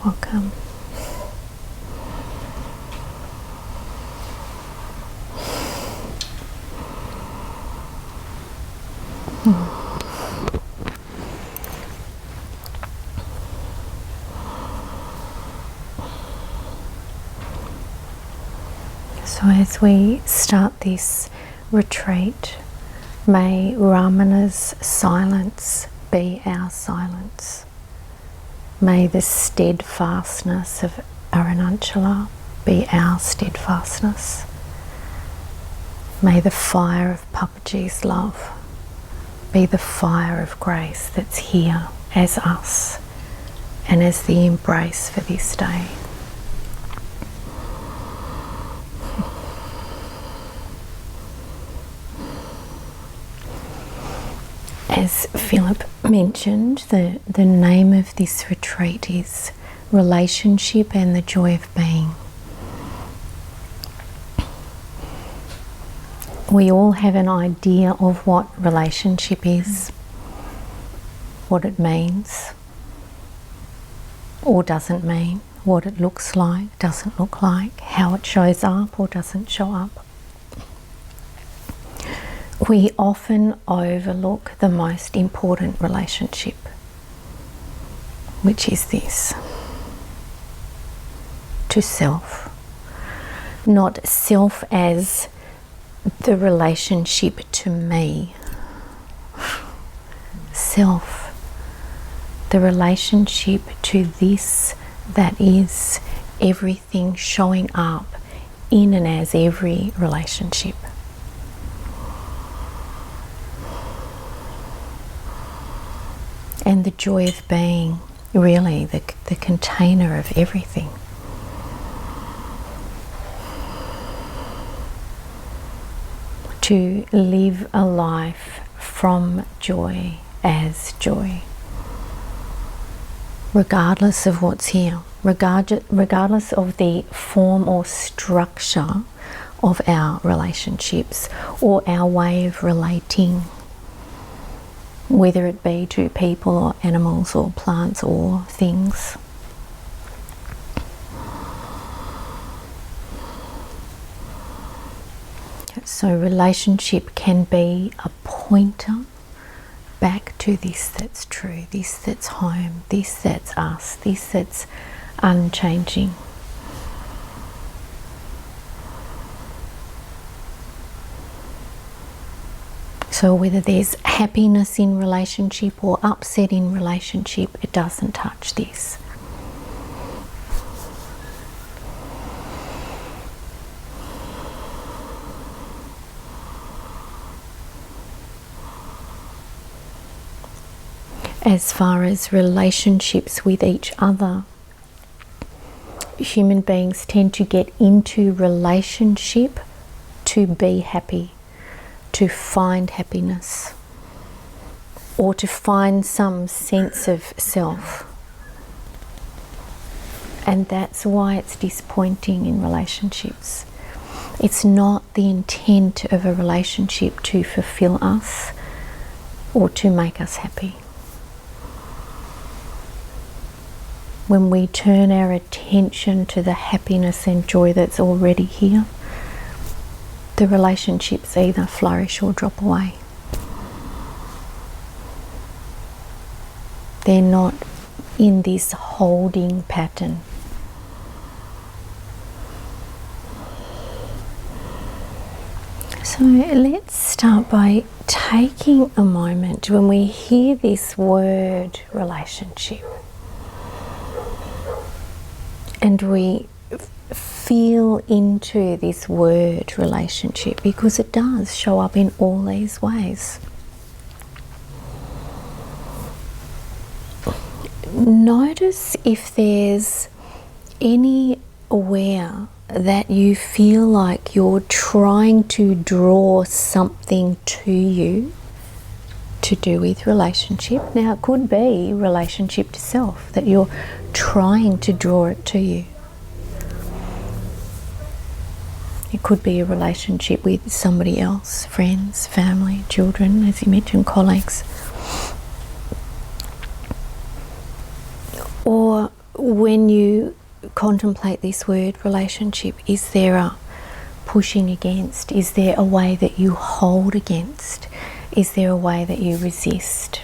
Welcome. So as we start this retreat, may Ramana's silence be our silence. May the steadfastness of Arunachala be our steadfastness. May the fire of Papaji's love be the fire of grace that's here as us and as the embrace for this day. As Philip mentioned, the name of this retreat is Relationship and the Joy of Being. We all have an idea of what relationship is, what it means or doesn't mean, what it looks like, doesn't look like, how it shows up or doesn't show up. We often overlook the most important relationship, which is this: to self. Not self as the relationship to me. Self, the relationship to this that is everything showing up in and as every relationship. And the joy of being, really, the container of everything. To live a life from joy as joy. Regardless of what's here, regardless of the form or structure of our relationships or our way of relating, whether it be to people or animals or plants or things. So relationship can be a pointer back to this that's true, this that's home, this that's us, this that's unchanging. So whether there's happiness in relationship or upset in relationship, it doesn't touch this. As far as relationships with each other, human beings tend to get into relationship to be happy, to find happiness, or to find some sense of self. And that's why it's disappointing in relationships. It's not the intent of a relationship to fulfill us or to make us happy. When we turn our attention to the happiness and joy that's already here, the relationships either flourish or drop away. They're not in this holding pattern. So let's start by taking a moment when we hear this word relationship and we feel into this word relationship, because it does show up in all these ways. Notice if there's anywhere that you feel like you're trying to draw something to you to do with relationship. Now, it could be relationship to self, that you're trying to draw it to you. It could be a relationship with somebody else, friends, family, children, as you mentioned, colleagues. Or when you contemplate this word relationship, is there a pushing against? Is there a way that you hold against? Is there a way that you resist?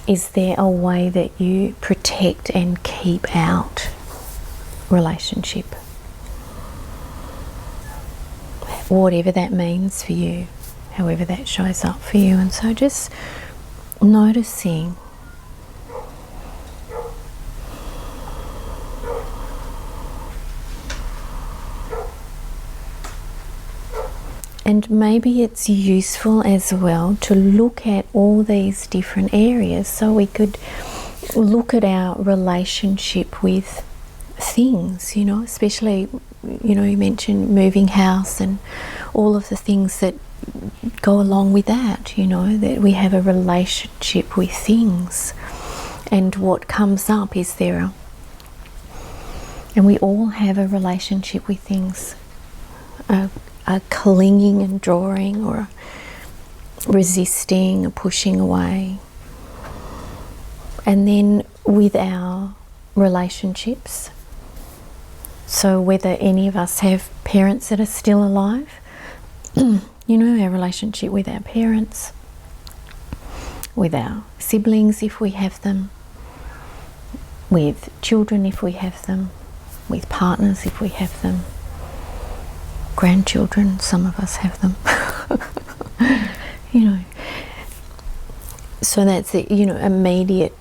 Is there a way that you protect and keep out relationship? Whatever that means for you, however that shows up for you. And so just noticing. And maybe it's useful as well to look at all these different areas, so we could look at our relationship with things, especially, you mentioned moving house and all of the things that go along with that, that we have a relationship with things. And what comes up is and we all have a relationship with things, a clinging and drawing, or a resisting, a pushing away. And then with our relationships, so whether any of us have parents that are still alive, our relationship with our parents, with our siblings if we have them, with children if we have them, with partners if we have them, grandchildren, some of us have them. So that's the immediate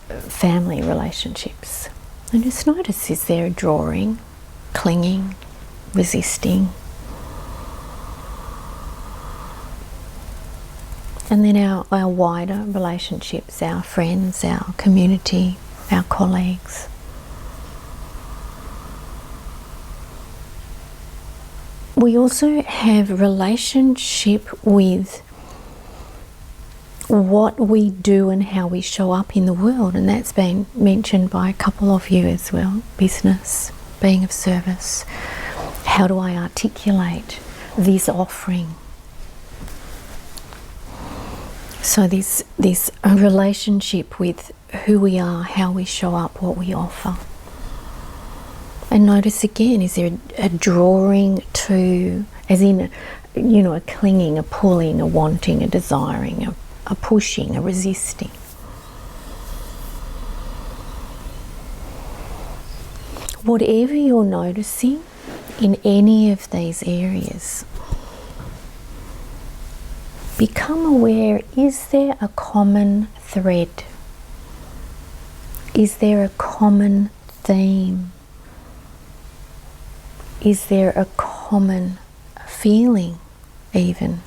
family relationships. And just notice, is there a drawing, clinging, resisting? And then our wider relationships, our friends, our community, our colleagues. We also have relationship with what we do and how we show up in the world, and that's been mentioned by a couple of you as well. Business, being of service. How do I articulate this offering? So this relationship with who we are, how we show up, what we offer. And notice again, is there a drawing to, as in, a clinging, a pulling, a wanting, a desiring, a pushing, a resisting? Whatever you're noticing in any of these areas, become aware, is there a common thread? Is there a common theme? Is there a common feeling even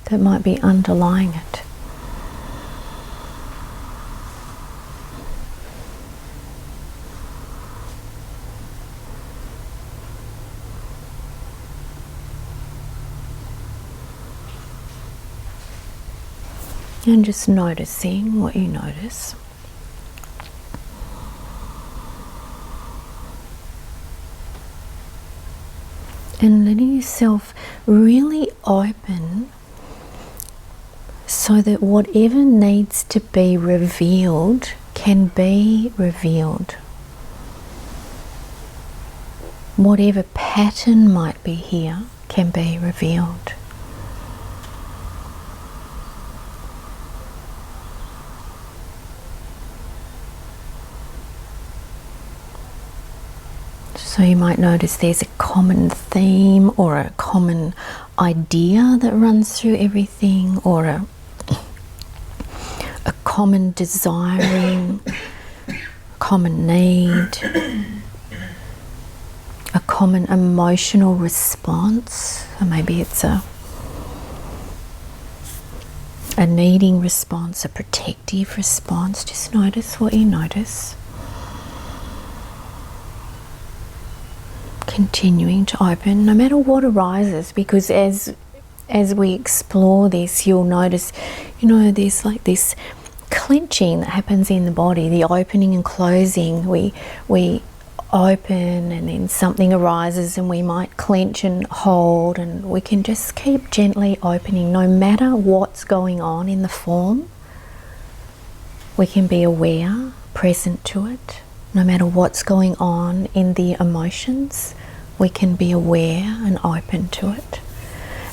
that might be underlying it? And just noticing what you notice. And letting yourself really open so that whatever needs to be revealed can be revealed. Whatever pattern might be here can be revealed. So you might notice there's a common theme or a common idea that runs through everything, or a common desiring, common need, a common emotional response. So maybe it's a needing response, a protective response. Just notice what you notice. Continuing to open no matter what arises, because as we explore this, you'll notice, there's like this clenching that happens in the body, the opening and closing. We open and then something arises and we might clench and hold, and we can just keep gently opening no matter what's going on in the form. We can be aware, present to it. No matter what's going on in the emotions, we can be aware and open to it.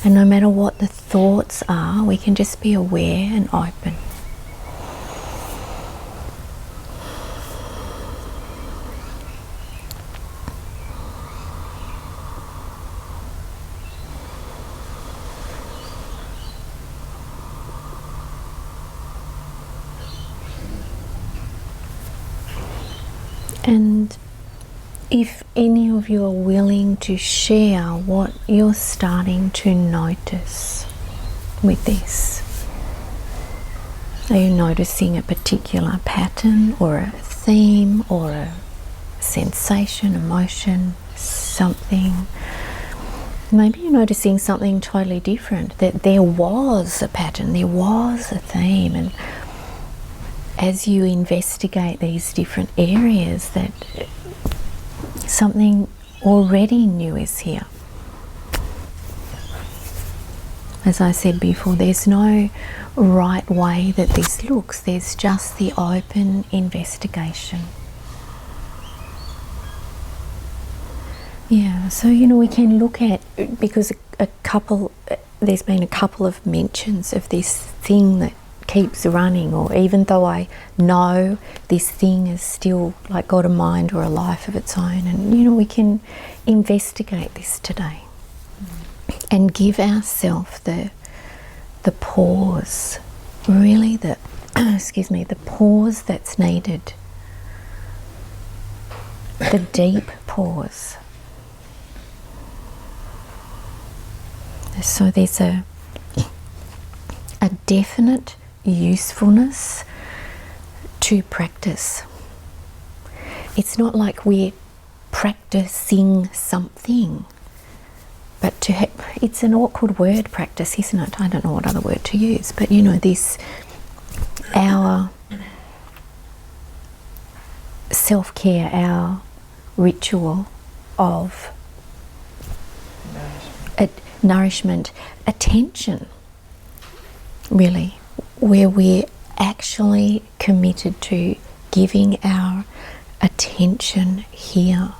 And no matter what the thoughts are, we can just be aware and open. And if any of you are willing to share what you're starting to notice with this, are you noticing a particular pattern or a theme or a sensation, emotion, something? Maybe you're noticing something totally different, that there was a pattern, there was a theme, and as you investigate these different areas, that something already new is here. As I said before, there's no right way that this looks, there's just the open investigation. Yeah, so we can look at, because there's been a couple of mentions of this thing that keeps running, or even though I know this thing is still like got a mind or a life of its own, and we can investigate this today and give ourselves the pause, really the the pause that's needed, the deep pause. So there's a definite usefulness to practice. It's not like we're practicing something, but it's an awkward word, practice, isn't it? I don't know what other word to use, but this, our self-care, our ritual of nourishment, attention, really, where we're actually committed to giving our attention here,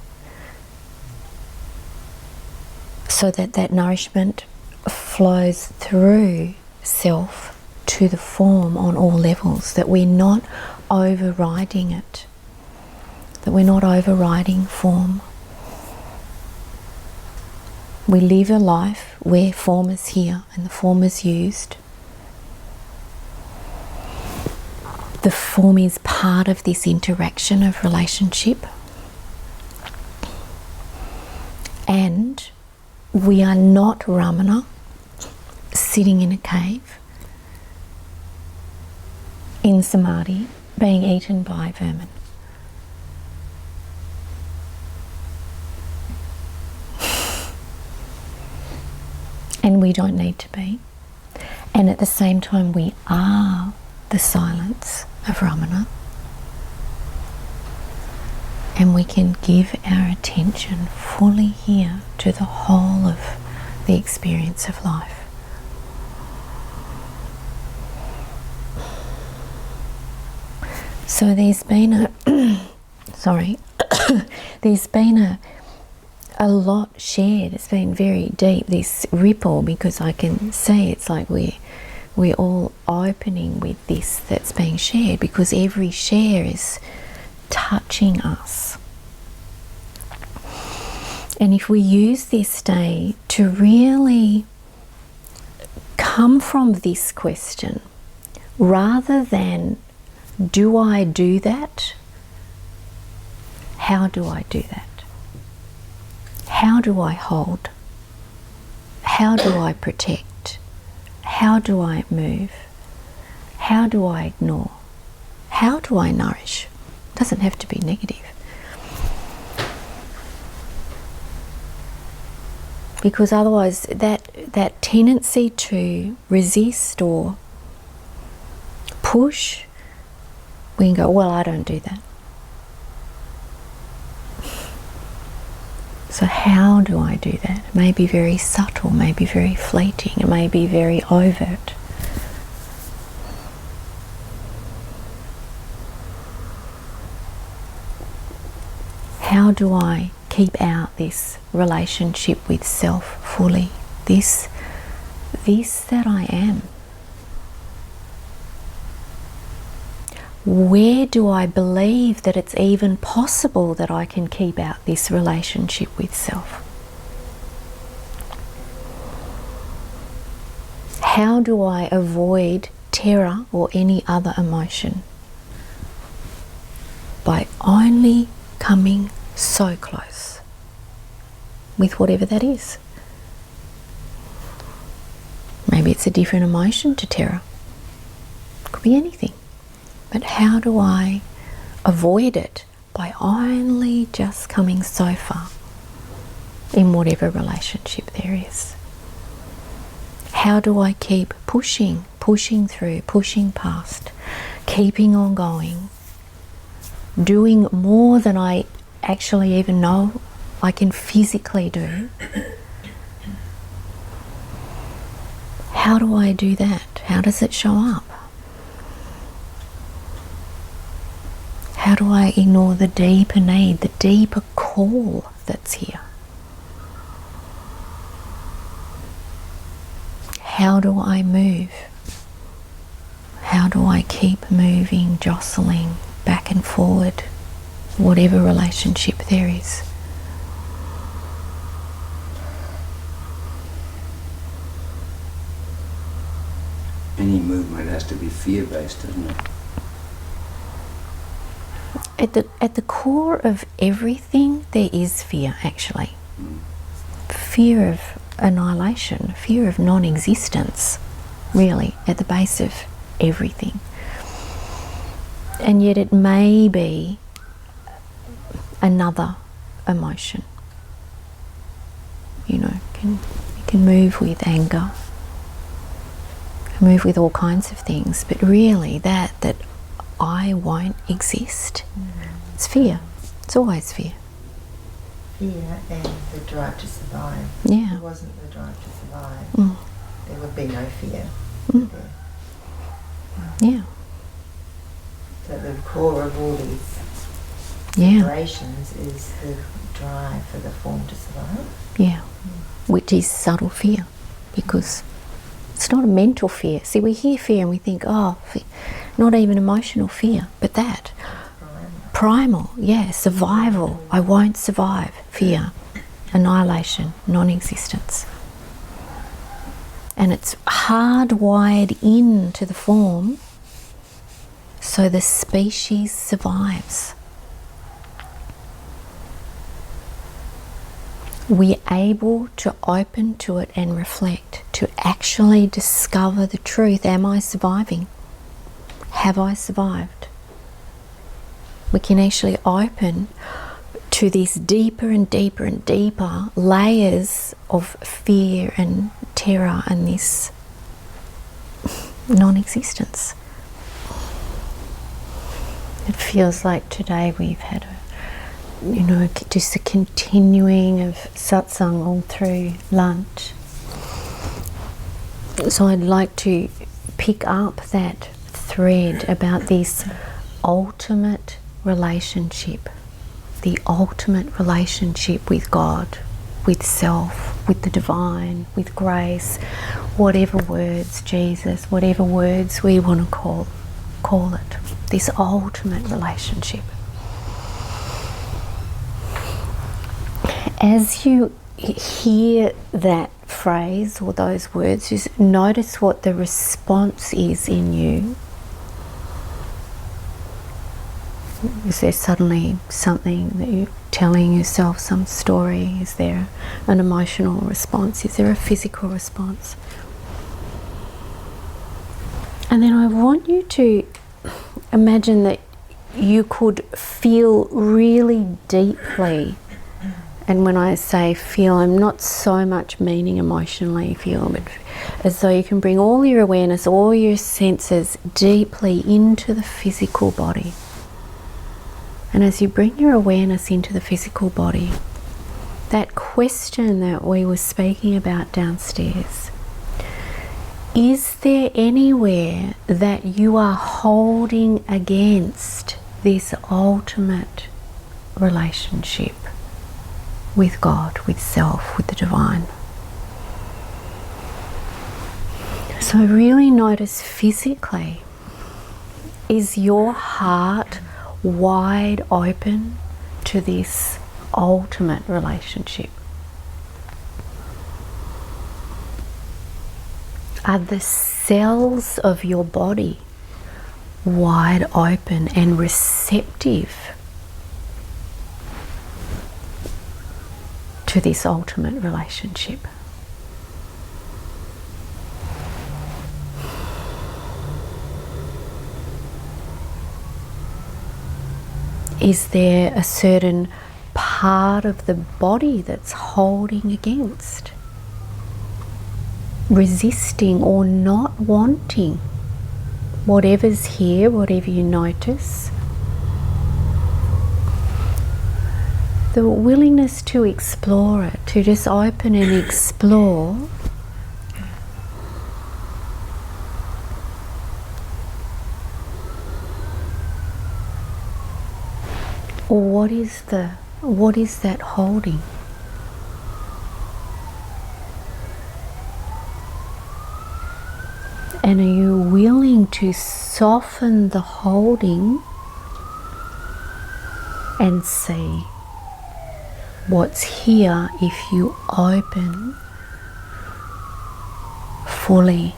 so that nourishment flows through self to the form on all levels, that we're not overriding it, that we're not overriding form. We live a life where form is here and the form is used. The form is part of this interaction of relationship. And we are not Ramana sitting in a cave in samadhi being eaten by vermin. And we don't need to be. And at the same time, we are the silence of Ramana. And we can give our attention fully here to the whole of the experience of life. So there's been there's been a lot shared. It's been very deep, this ripple, because I can see it's like we're all opening with this that's being shared, because every share is touching us. And if we use this day to really come from this question, rather than do I do that? How do I do that? How do I hold? How do I protect? How do I move? How do I ignore? How do I nourish? It doesn't have to be negative. Because otherwise that tendency to resist or push, we can go, well, I don't do that. So how do I do that? It may be very subtle, may be very fleeting, it may be very overt. How do I keep out this relationship with self fully? This that I am. Where do I believe that it's even possible that I can keep out this relationship with self? How do I avoid terror or any other emotion? By only coming so close with whatever that is. Maybe it's a different emotion to terror. Could be anything. But how do I avoid it? By only just coming so far in whatever relationship there is. How do I keep pushing through, pushing past, keeping on going, doing more than I actually even know I can physically do? How do I do that? How does it show up? How do I ignore the deeper need, the deeper call that's here? How do I move? How do I keep moving, jostling back and forward, whatever relationship there is? Any movement has to be fear-based, doesn't it? At the core of everything, there is fear, actually. Fear of annihilation, fear of non-existence, really, at the base of everything. And yet it may be another emotion. You know, you can move with anger, move with all kinds of things, but really that I won't exist. It's fear. It's always fear. Fear and the drive to survive. Yeah. If there wasn't the drive to survive, there would be no fear. Yeah. So the core of all these operations is the drive for the form to survive. Yeah. Which is subtle fear, because it's not a mental fear. See, we hear fear and we think, oh, fear. Not even emotional fear, but that. Primal, yeah, survival. I won't survive. Fear, annihilation, non-existence. And it's hardwired into the form so the species survives. We're able to open to it and reflect, to actually discover the truth. Am I surviving? Have I survived? We can actually open to these deeper and deeper and deeper layers of fear and terror and this non-existence. It feels like today we've had just a continuing of satsang all through lunch. So I'd like to pick up that thread about this ultimate relationship, the ultimate relationship with God, with self, with the divine, with grace, whatever words, Jesus, whatever words we want to call it, this ultimate relationship. As you hear that phrase or those words, just notice what the response is in you. Is there suddenly something that you're telling yourself, some story? Is there an emotional response? Is there a physical response? And then I want you to imagine that you could feel really deeply. And when I say feel, I'm not so much meaning emotionally feel, but as though you can bring all your awareness, all your senses deeply into the physical body. And as you bring your awareness into the physical body, that question that we were speaking about downstairs, is there anywhere that you are holding against this ultimate relationship with God, with self, with the divine. So really notice physically, is your heart wide open to this ultimate relationship? Are the cells of your body wide open and receptive to this ultimate relationship? Is there a certain part of the body that's holding against, resisting or not wanting whatever's here, whatever you notice? The willingness to explore it, to just open and explore. Or what is that holding? And are you willing to soften the holding and see what's here if you open fully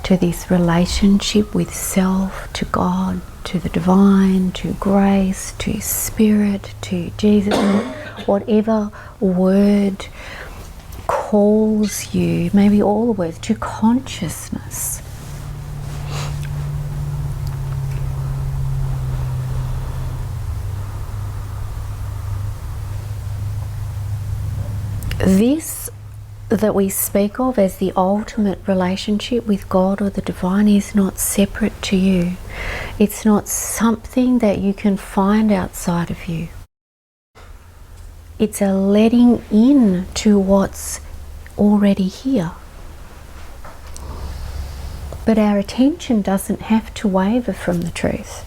to this relationship with self, to God, to the divine, to grace, to spirit, to Jesus, whatever word calls you, maybe all the words, to consciousness. This that we speak of as the ultimate relationship with God or the divine is not separate to you. It's not something that you can find outside of you. It's a letting in to what's already here. But our attention doesn't have to waver from the truth.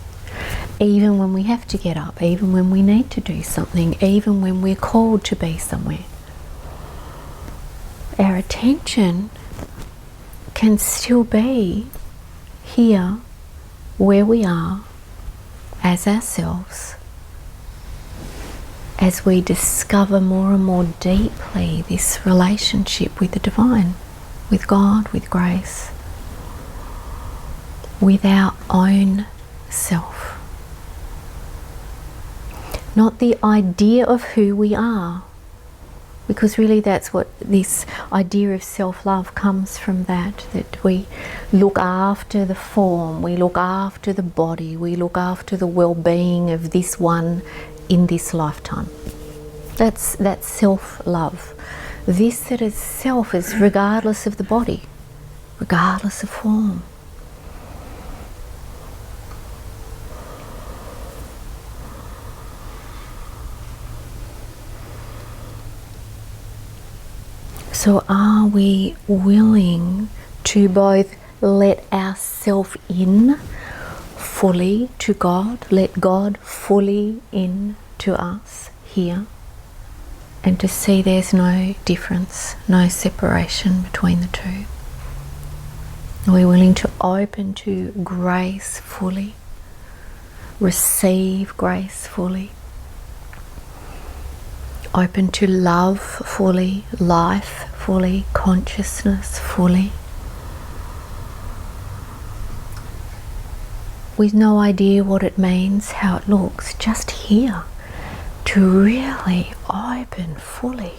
Even when we have to get up, even when we need to do something, even when we're called to be somewhere. Our attention can still be here where we are as ourselves, as we discover more and more deeply this relationship with the divine, with God, with grace, with our own self. Not the idea of who we are, because really that's what this idea of self-love comes from, that we look after the form, we look after the body, we look after the well-being of this one in this lifetime. That's self-love. This that is self is regardless of the body, regardless of form. So are we willing to both let ourselves in fully to God, let God fully in to us here, and to see there's no difference, no separation between the two? Are we willing to open to grace fully, receive grace fully? Open to love fully, life fully, consciousness fully, with no idea what it means, how it looks, just here, to really open fully.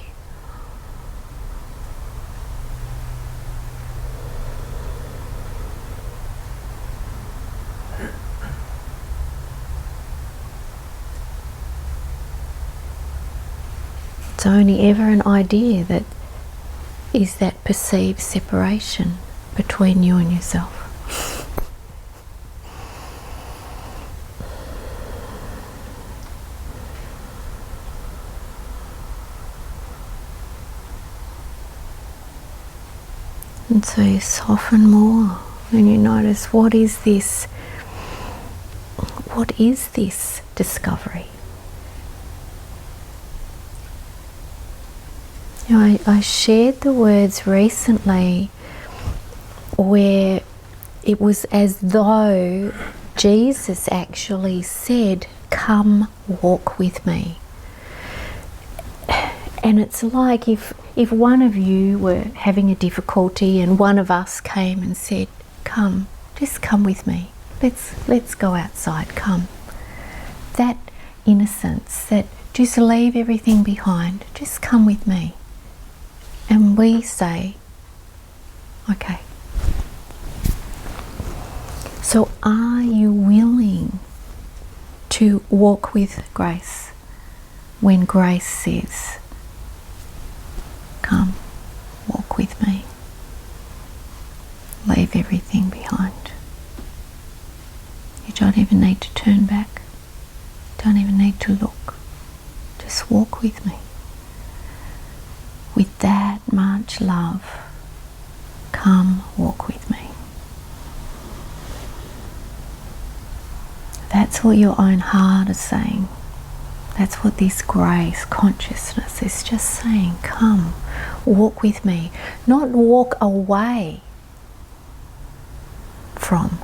It's only ever an idea that is that perceived separation between you and yourself. And so you soften more and you notice, what is this discovery? You know, I shared the words recently where it was as though Jesus actually said, "Come walk with me." And it's like if one of you were having a difficulty and one of us came and said, "Come, just come with me. Let's go outside, come." That innocence, that just leave everything behind, just come with me. And we say, okay. So are you willing to walk with grace when grace says, "Come, walk with me. Leave everything behind." You don't even need to turn back. Don't even need to look. Just walk with me. With that much love, come walk with me. That's what your own heart is saying. That's what this grace consciousness is just saying. Come, walk with me. Not walk away from.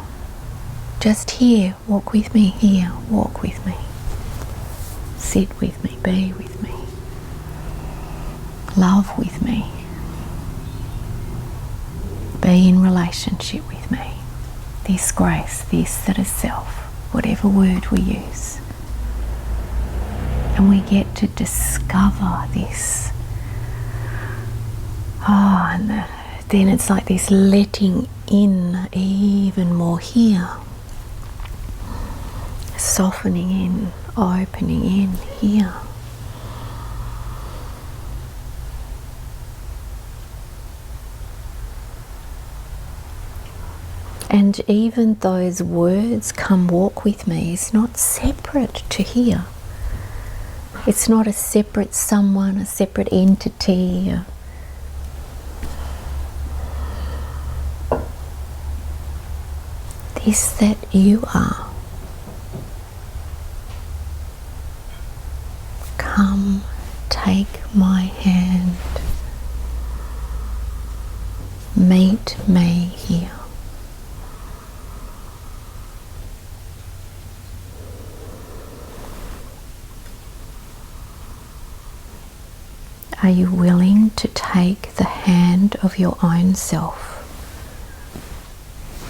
Just here, walk with me, here, walk with me. Sit with me, be with me. Love with me. Be in relationship with me. This grace, this that is self, whatever word we use. And we get to discover this. And then it's like this letting in even more here. Softening in, opening in here. And even those words, "come walk with me," is not separate to here. It's not a separate someone, a separate entity. This that you are. Come, take my hand. Meet me here. Are you willing to take the hand of your own self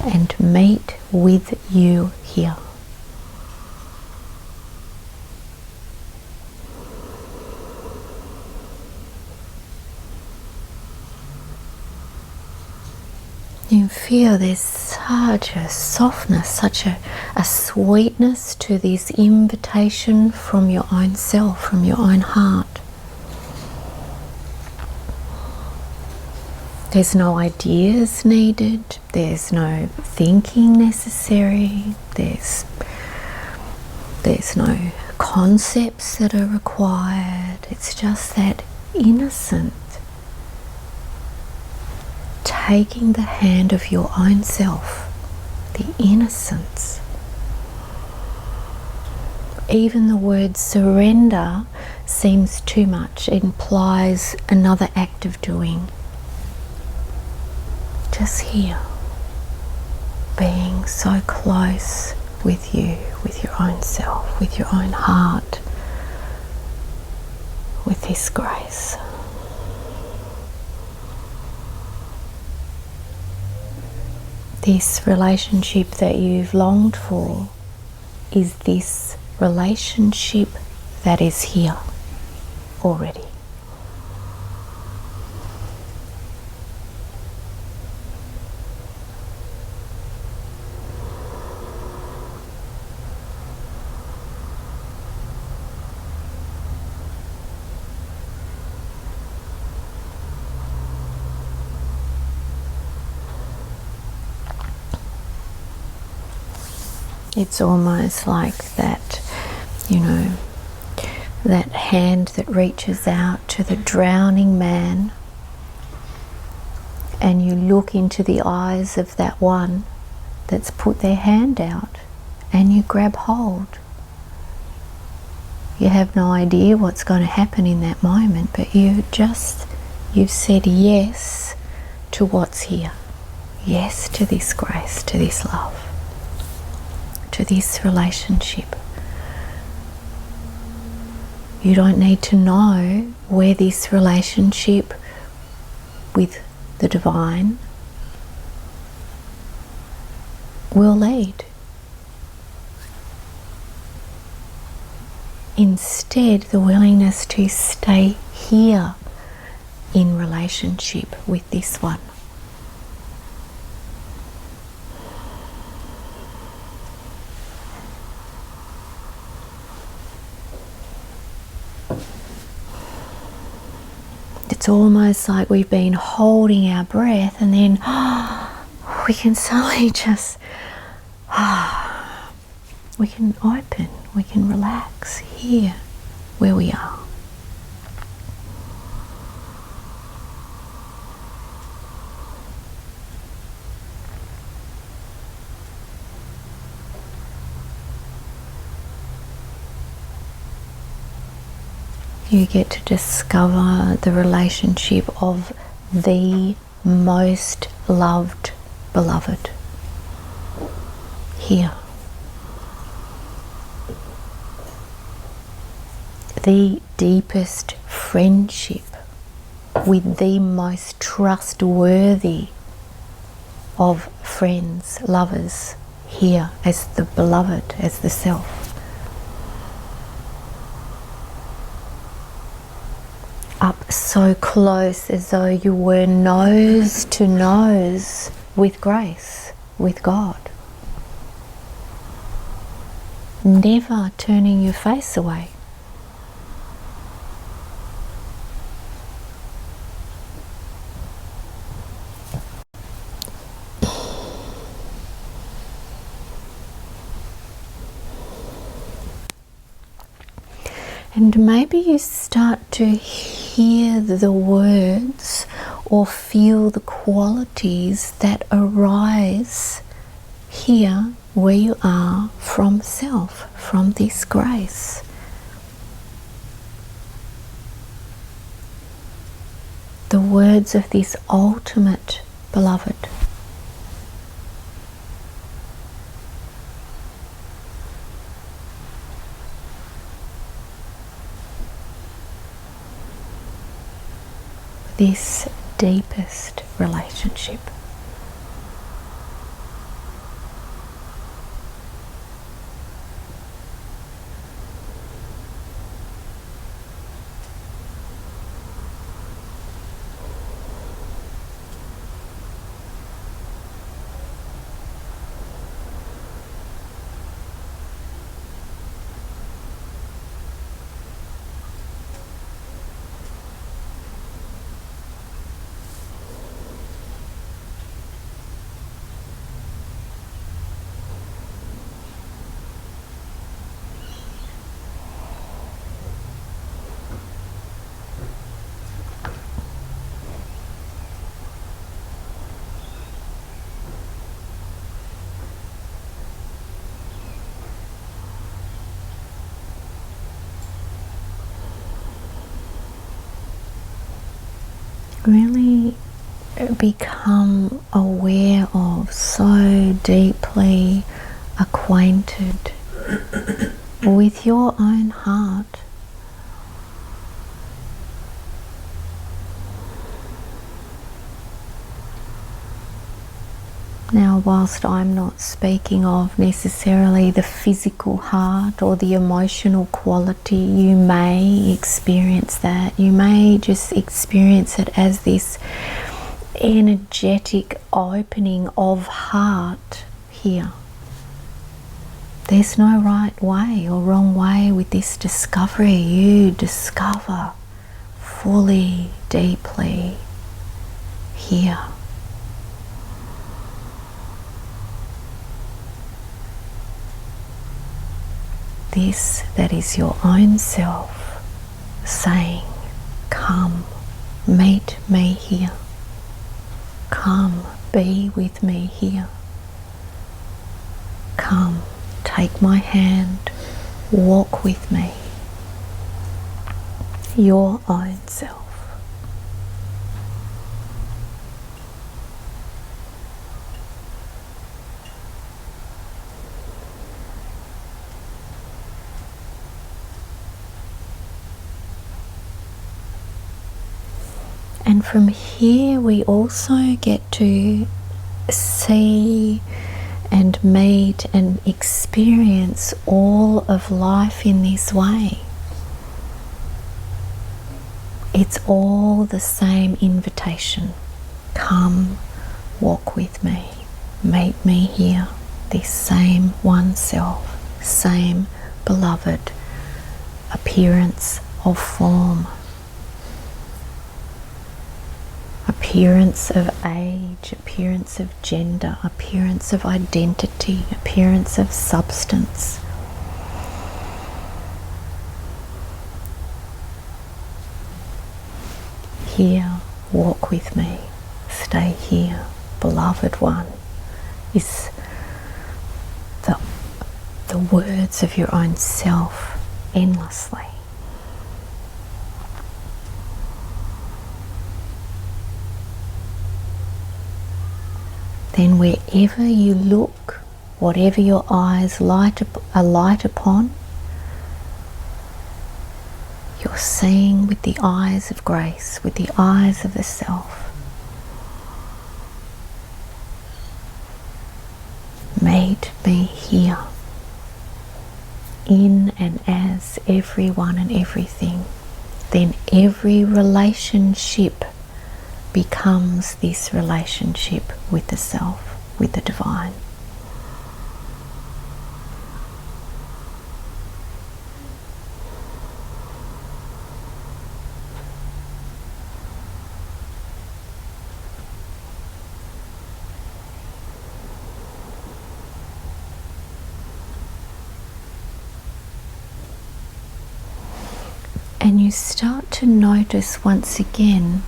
and meet with you here? You feel there's such a softness, such a sweetness to this invitation from your own self, from your own heart. There's no ideas needed, there's no thinking necessary, there's no concepts that are required. It's just that innocent taking the hand of your own self, the innocence. Even the word surrender seems too much. It implies another act of doing. Just here, being so close with you, with your own self, with your own heart, with this grace. This relationship that you've longed for is this relationship that is here already. It's almost like that, that hand that reaches out to the drowning man, and you look into the eyes of that one that's put their hand out and you grab hold. You have no idea what's going to happen in that moment, but you just You've said yes to what's here. Yes to this grace, to this love, to this relationship. You don't need to know where this relationship with the divine will lead. Instead, the willingness to stay here in relationship with this one. It's almost like we've been holding our breath and then we can suddenly just, we can open, we can relax here where we are. You get to discover the relationship of the most loved beloved here. The deepest friendship with the most trustworthy of friends, lovers here as the beloved, as the self. Up so close as though you were nose to nose with grace, with God. Never turning your face away. And maybe you start to hear the words or feel the qualities that arise here where you are from self, from this grace. The words of this ultimate beloved. This deepest relationship. Really become aware of, so deeply acquainted with your own heart. Now, whilst I'm not speaking of necessarily the physical heart or the emotional quality, you may experience that. You may just experience it as this energetic opening of heart here. There's no right way or wrong way with this discovery. You discover fully, deeply here. This that is your own self saying, come, meet me here. Come, be with me here. Come, take my hand, walk with me. Your own self. And from here we also get to see and meet and experience all of life in this way. It's all the same invitation. Come, walk with me, meet me here, this same one self, same beloved appearance of form, appearance of age, appearance of gender, appearance of identity, appearance of substance. Here, walk with me, stay here, beloved one, is the words of your own self endlessly. Then wherever you look, whatever your eyes are light upon, you're seeing with the eyes of grace, with the eyes of the self. Meet me here, in and as everyone and everything. Then every relationship becomes this relationship with the self, with the divine. And you start to notice once again,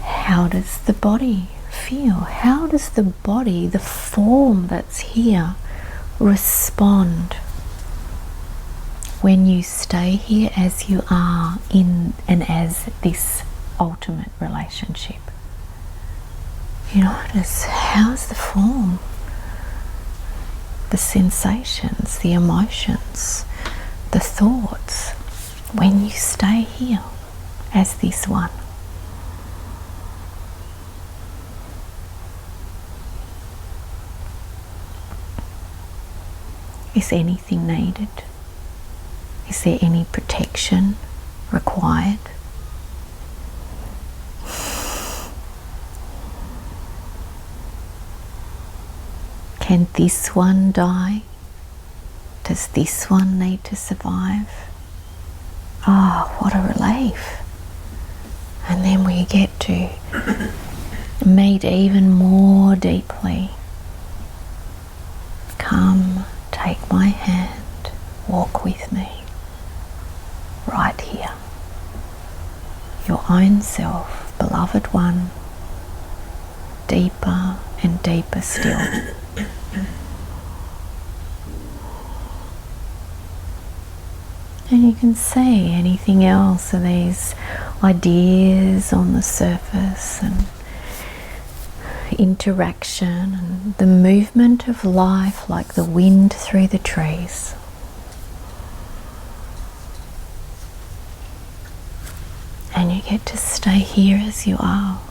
how does the body feel? How does the body, the form that's here, respond when you stay here as you are in and as this ultimate relationship? You notice, how's the form? The sensations, the emotions, the thoughts, when you stay here as this one. Is anything needed? Is there any protection required? Can this one die? Does this one need to survive? Ah, what a relief. And then we get to meet even more deeply. Come, take my hand, walk with me, right here. Your own self, beloved one, deeper and deeper still. And you can see anything else of these ideas on the surface and interaction and the movement of life like the wind through the trees. And you get to stay here as you are.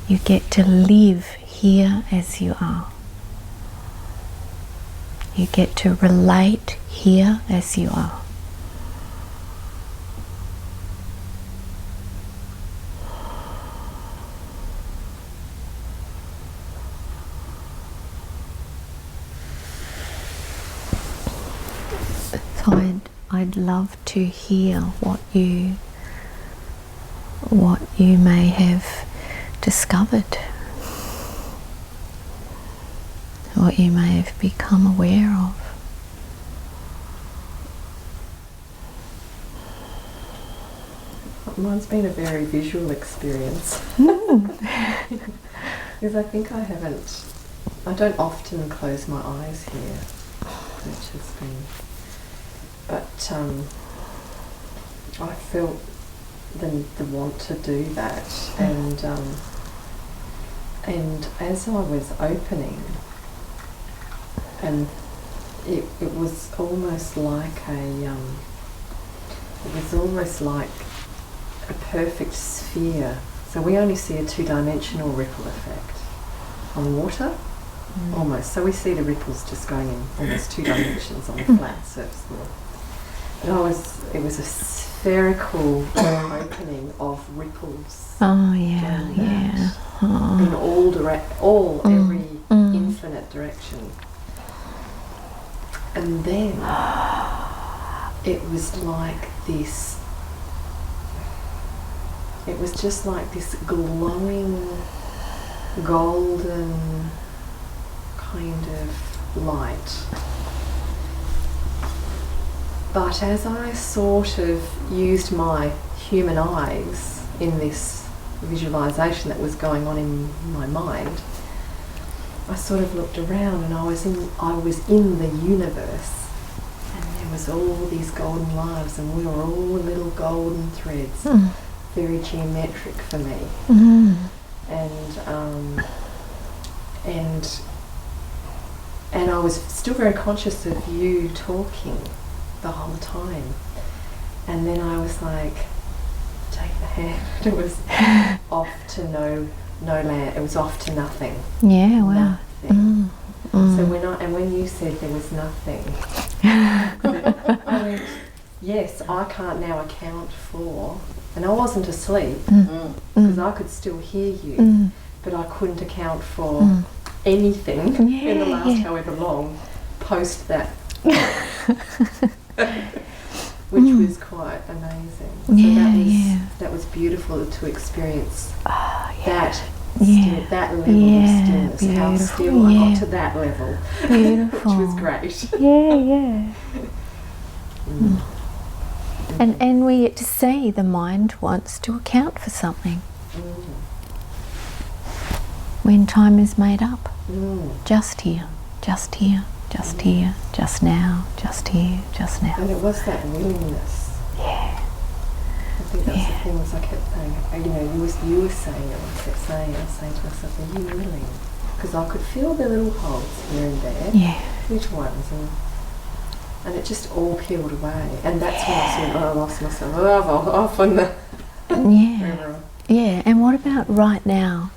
You get to live here as you are. You get to relate here as you are. So I'd love to hear what you may have discovered, what you may have become aware of. Mine's been a very visual experience. Because I think I don't often close my eyes here, which has been, but I felt the want to do that, and as I was opening, and it was almost like perfect sphere. So we only see a two-dimensional ripple effect on water, almost. So we see the ripples just going in almost 2 dimensions on the flat surface of the water. But it was a spherical opening of ripples. Oh yeah, yeah. Oh. In every infinite direction. And then it was like this. It was just like this glowing, golden kind of light. But as I sort of used my human eyes in this visualization that was going on in my mind, I sort of looked around and I was in the universe, and there was all these golden lives, and we were all little golden threads, very geometric for me. And I was still very conscious of you talking the whole time. And then I was like, take the hand. It was off to no land. It was off to nothing. Yeah, wow. Nothing. So when you said there was nothing, I went, yes, I can't now account for, and I wasn't asleep because I could still hear you, but I couldn't account for anything in the last however long post that, which was quite amazing. So that was beautiful to experience that level of stillness. Beautiful. How still I got to that level, Beautiful. which was great. Yeah. And we get to see the mind wants to account for something. When time is made up. Just here, just here, just here, just now, just here, just now. And it was that willingness. Yeah. I think that's the things I kept saying. You were saying it, I kept saying it. I was saying to myself, are you willing? Because I could feel the little holes here and there. Yeah. Which ones? And it just all peeled away. And that's when I sort of lost myself off on the river. Yeah, and what about right now?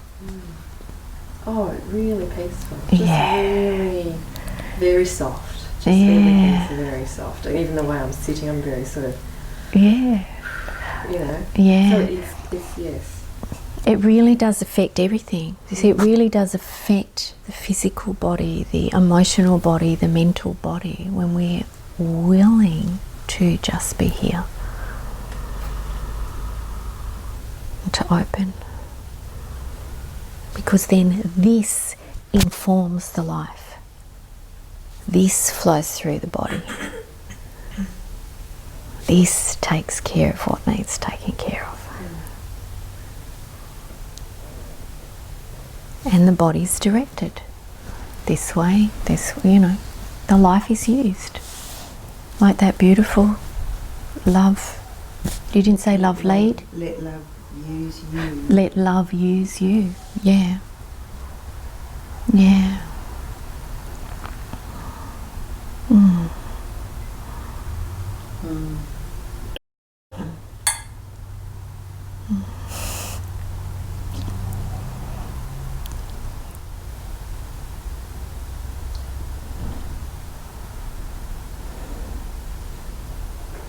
Oh, really peaceful. Just really, very soft. Just very soft. And even the way I'm sitting, I'm very sort of, you know. Yeah. So it's yes. It really does affect everything. You see, it really does affect the physical body, the emotional body, the mental body, when we're willing to just be here, to open. Because then this informs the life. This flows through the body. This takes care of what needs taken care of. And the body's directed this way, the life is used. Like that beautiful love. You didn't say love lead? Let love use you. Let love use you. Yeah. Yeah.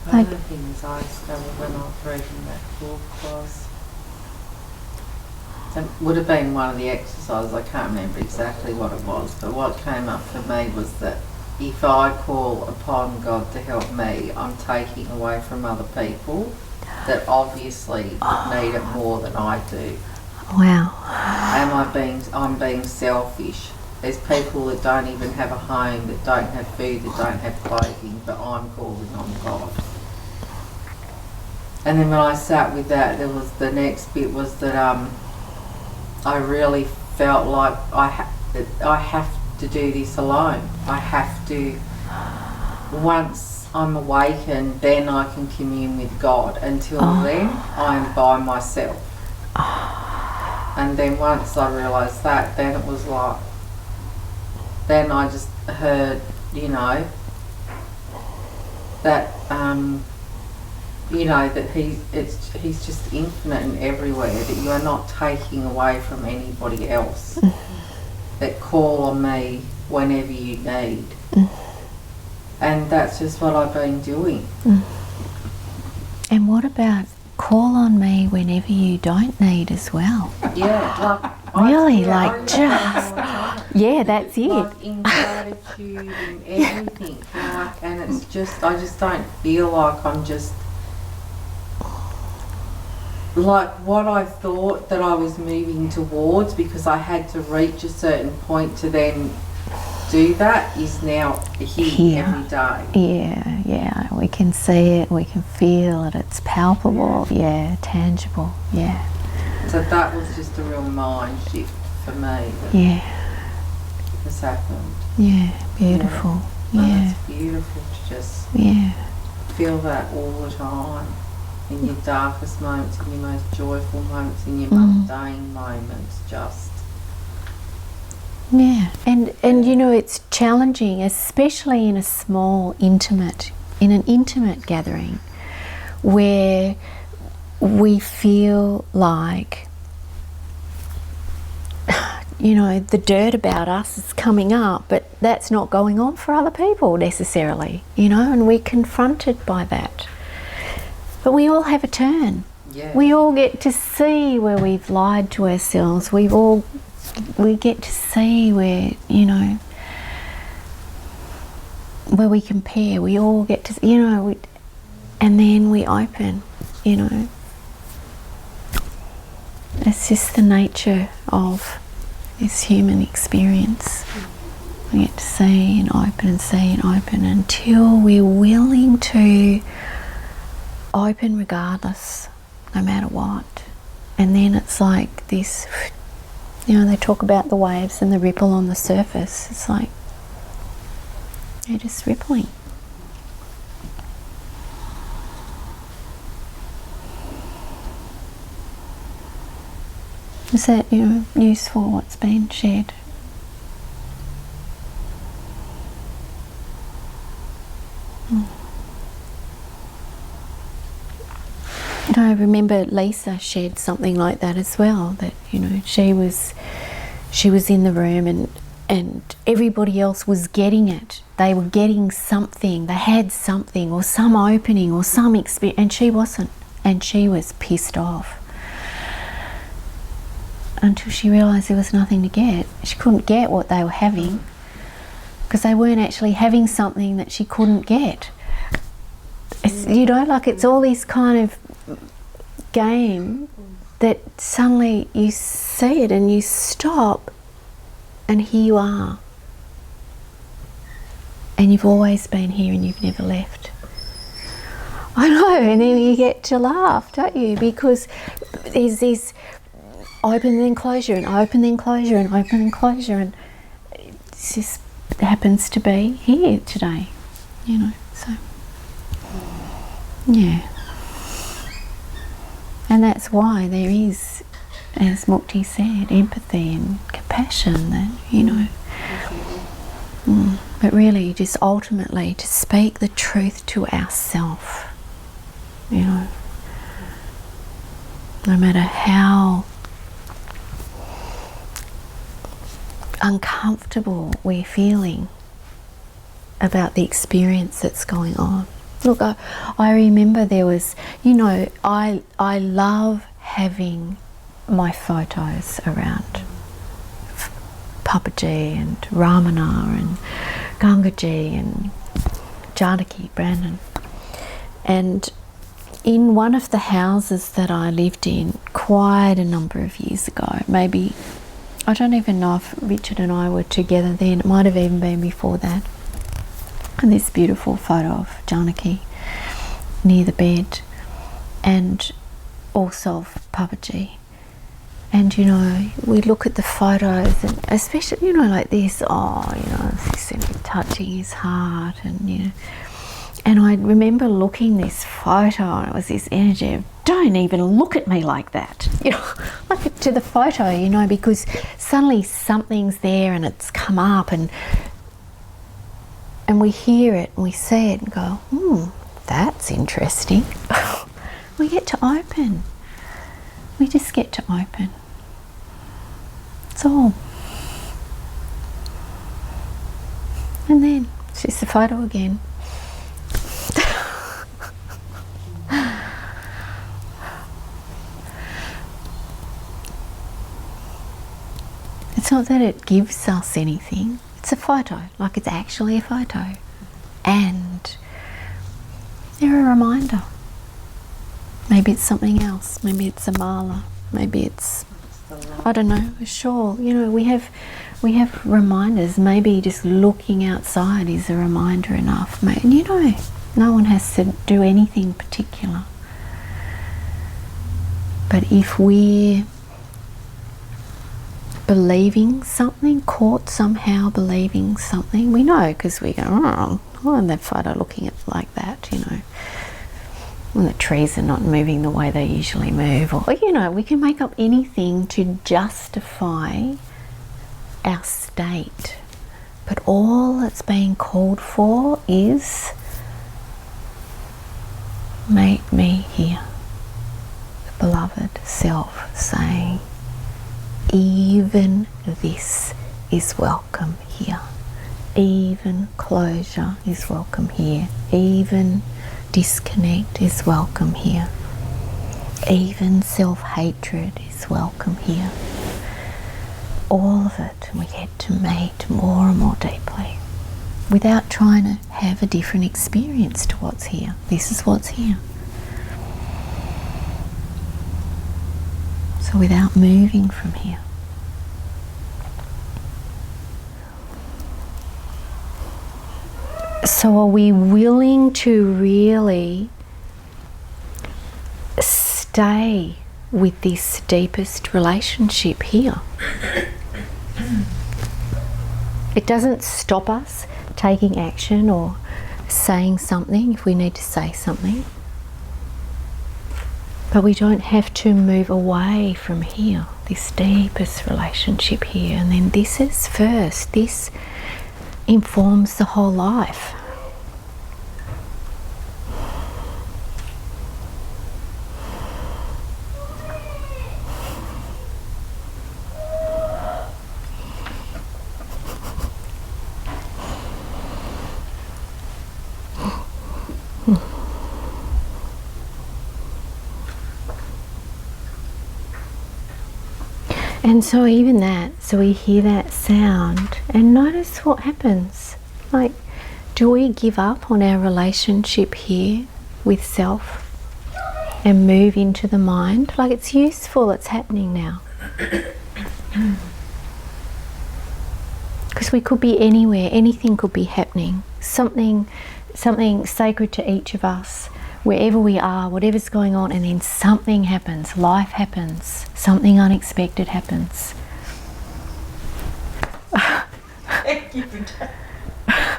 One of the things I discovered when I was reading that book was, it would have been one of the exercises, I can't remember exactly what it was, but what came up for me was that if I call upon God to help me, I'm taking away from other people that obviously need it more than I do. Wow. I'm being selfish. There's people that don't even have a home, that don't have food, that don't have clothing, but I'm calling on God. And then when I sat with that, there was the next bit was that I really felt like I have to do this alone. I have to, once I'm awakened, then I can commune with God. Until then, I'm by myself. And then once I realised that, then it was like, then I just heard, that, you know, that he's just infinite and everywhere, that you are not taking away from anybody else. That call on me whenever you need. And that's just what I've been doing. And what about call on me whenever you don't need as well? Yeah, Really, I just, yeah, that's it. like in gratitude, in everything, like, and it's just, I just don't feel like I'm just, like what I thought that I was moving towards, because I had to reach a certain point to then do that, is now here every day. Yeah, we can see it, we can feel it, it's palpable, tangible, So that was just a real mind shift for me that has happened. Beautiful. And it's beautiful to just feel that all the time, in your darkest moments, in your most joyful moments, in your mundane moments, just. And you know, it's challenging, especially in a small, in an intimate gathering, where we feel like, you know, the dirt about us is coming up, but that's not going on for other people necessarily, you know, and we're confronted by that. But we all have a turn. We all get to see where we've lied to ourselves. We get to see where, you know, where we compare. We all get to, you know, and then we open, you know. It's just the nature of this human experience. We get to see and open until we're willing to open regardless, no matter what. And then it's like this, you know, they talk about the waves and the ripple on the surface. It's like they're just rippling. Is that, you know, useful, what's been shared? I remember Lisa shared something like that as well, that, you know, she was in the room and everybody else was getting it. They were getting something, they had something or some opening or some experience, and she wasn't, and she was pissed off. Until she realised there was nothing to get. She couldn't get what they were having because they weren't actually having something that she couldn't get. It's, you know, like it's all this kind of game that suddenly you see it and you stop and here you are. And you've always been here and you've never left. I know, and then you get to laugh, don't you? Because there's this open then closure and open then closure and open and closure, and it just happens to be here today, you know, so yeah. And that's why there is, as Mukti said, empathy and compassion, that, you know, but really just ultimately to speak the truth to ourselves, you know, no matter how uncomfortable we're feeling about the experience that's going on. Look, I remember there was, you know, I love having my photos around Papaji and Ramana and Gangaji and Janaki, Brandon. And in one of the houses that I lived in quite a number of years ago, maybe, I don't even know if Richard and I were together then, it might have even been before that. And this beautiful photo of Janaki near the bed, and also of Papaji. And, you know, we look at the photos, and especially, you know, like this, oh, you know, this touching his heart, and, you know. And I remember looking this photo, and it was this energy of, don't even look at me like that, you know, like to the photo, you know, because suddenly something's there and it's come up, and we hear it and we see it and go, that's interesting. We get to open. We just get to open. That's all. And then it's just a photo again. It's not that it gives us anything. It's a photo, like it's actually a photo. And they're a reminder. Maybe it's something else. Maybe it's a mala. Maybe it's, I don't know, sure. You know, we have reminders. Maybe just looking outside is a reminder enough. And you know, no one has to do anything particular. But if we're believing something, caught somehow believing something, we know because we go, oh, and that photo looking at like that, you know, when the trees are not moving the way they usually move, or you know, we can make up anything to justify our state. But all that's being called for is make me here, the beloved self saying, even this is welcome here. Even closure is welcome here. Even disconnect is welcome here. Even self-hatred is welcome here. All of it, we get to meet more and more deeply without trying to have a different experience to what's here. This is what's here. So without moving from here. So are we willing to really stay with this deepest relationship here? It doesn't stop us taking action or saying something if we need to say something. But we don't have to move away from here, this deepest relationship here. And then this is first. This informs the whole life. And so even that, so we hear that sound and notice what happens. Like, do we give up on our relationship here with self and move into the mind? Like, it's useful, it's happening now. Because we could be anywhere, anything could be happening. Something sacred to each of us, wherever we are, whatever's going on, and then something happens, life happens, something unexpected happens. Thank you for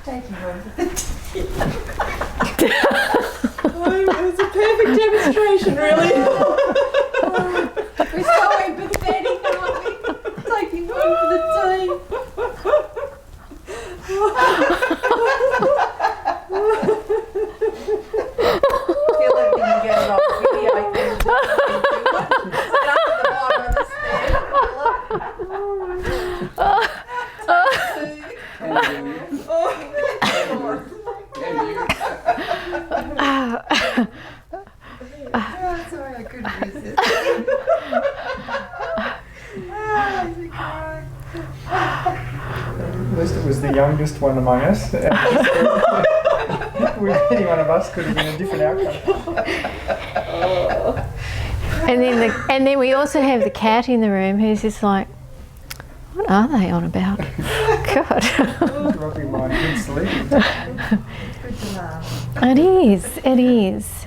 taking over the It was a perfect demonstration, really. We're so empathetic, aren't we? Taking one for the team. I feel like we can get it on video. Sit up at the bottom of the Sorry, I couldn't resist. At least it was the youngest one among us. Any one of us could have been a different outcome. And then we also have the cat in the room who's just like, what are they on about? God. Robbing my good sleep. Good to laugh. It is.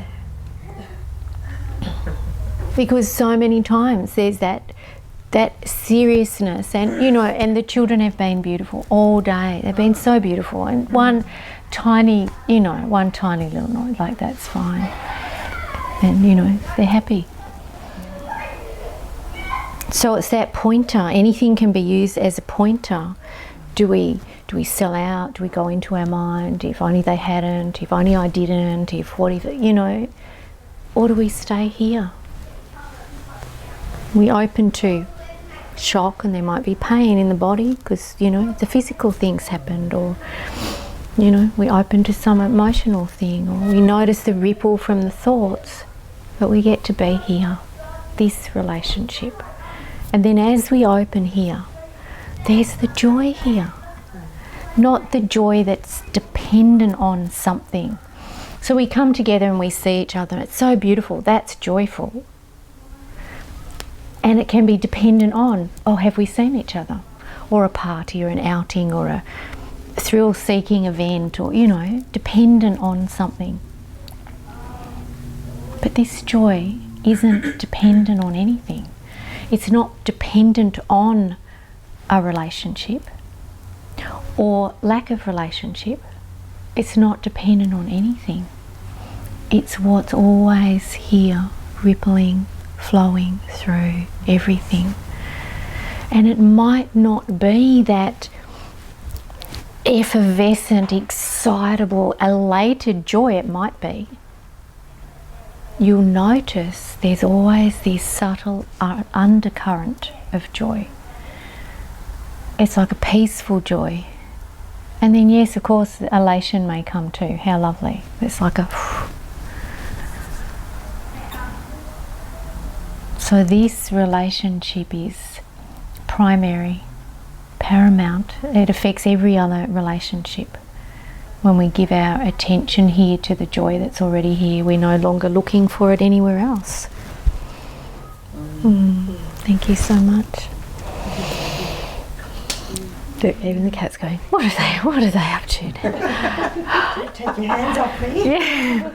Because so many times there's that seriousness, and you know, and the children have been beautiful all day. They've been so beautiful, and one tiny little noise like that's fine, and you know, they're happy. So it's that pointer. Anything can be used as a pointer. Do we sell out? Do we go into our mind? If only they hadn't. If only I didn't. If what if, you know, or do we stay here? We open to shock, and there might be pain in the body because, you know, the physical things happened, or, you know, we open to some emotional thing, or we notice the ripple from the thoughts, but we get to be here, this relationship. And then as we open here, there's the joy here, not the joy that's dependent on something. So we come together and we see each other, it's so beautiful, that's joyful. And it can be dependent on, oh, have we seen each other? Or a party, or an outing, or a thrill-seeking event, or, you know, dependent on something. But this joy isn't dependent on anything. It's not dependent on a relationship or lack of relationship. It's not dependent on anything. It's what's always here, rippling, flowing through everything. And it might not be that effervescent, excitable, elated joy. It might be. You'll notice there's always this subtle undercurrent of joy. It's like a peaceful joy. And then, yes, of course, elation may come too. How lovely. It's like a... So this relationship is primary, paramount. It affects every other relationship. When we give our attention here to the joy that's already here, we're no longer looking for it anywhere else. Thank you so much. Look, even the cat's going, what are they up to now? Take your hands off me. Yeah.